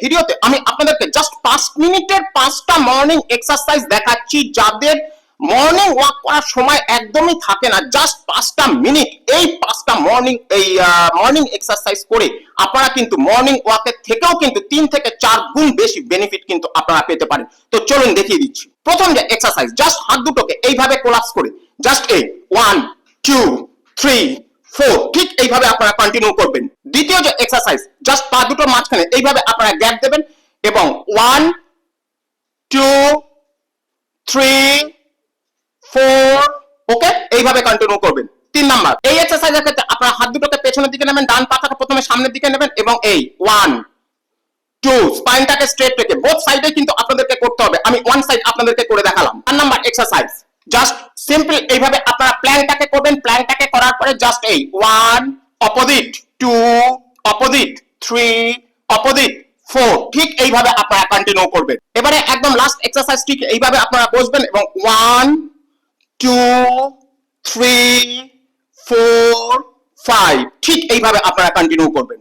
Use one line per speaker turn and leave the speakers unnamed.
ভিডিওতে আমি আপনাদেরকে জাস্ট 5 মিনিটের 5টা মর্নিং এক্সারসাইজ দেখাচ্ছি, যাদের মর্নিং ওয়াক করার সময় একদমই থাকে না। জাস্ট 5টা মিনিট এই 5টা মর্নিং এক্সারসাইজ করে আপনারা কিন্তু মর্নিং ওয়াকের থেকেও কিন্তু 3 থেকে 4 গুণ বেশি বেনিফিট কিন্তু আপনারা পেতে পারেন। তো চলুন দেখিয়ে দিচ্ছি। প্রথম যে এক্সারসাইজ, জাস্ট হাত দুটোকে এইভাবে কোলাপস করে জাস্ট 1 2 3 4 ঠিক এইভাবে আপনারা কন্টিনিউ করবেন। দ্বিতীয় যে এক্সারসাইজ, জাস্ট পা দুটোর মাঝখানে এইভাবে আপনারা গ্যাপ দেবেন এবং 1 2 3 4 ওকে এইভাবে কন্টিনিউ করবেন। 3 নাম্বার, এই এক্সারসাইজের ক্ষেত্রে আপনারা হাত দুটোকে পেছনের দিকে নেবেন, ডান পাটাকে প্রথমে সামনের দিকে নেবেন এবং 1 2 স্পাইনটাকে স্ট্রেট রেখে বোথ সাইডে কিন্তু আপনাদেরকে করতে হবে। আমি ওয়ান সাইড আপনাদেরকে করে দেখালাম। 4 নাম্বার এক্সারসাইজ, জাস্ট সিম্পল এইভাবে আপনারা প্ল্যাঙ্কটাকে করবেন। প্ল্যাঙ্কটাকে করার পরে জাস্ট 1 অপোজিট 2 অপোজিট 3 অপোজিট 4 ঠিক এইভাবে আপনারা কন্টিনিউ করবেন। এবারে একদম লাস্ট এক্সারসাইজ ঠিক এইভাবে আপনারা বসবেন এবং 1 2 3 4 5 ঠিক এইভাবে আপনারা কন্টিনিউ করবেন।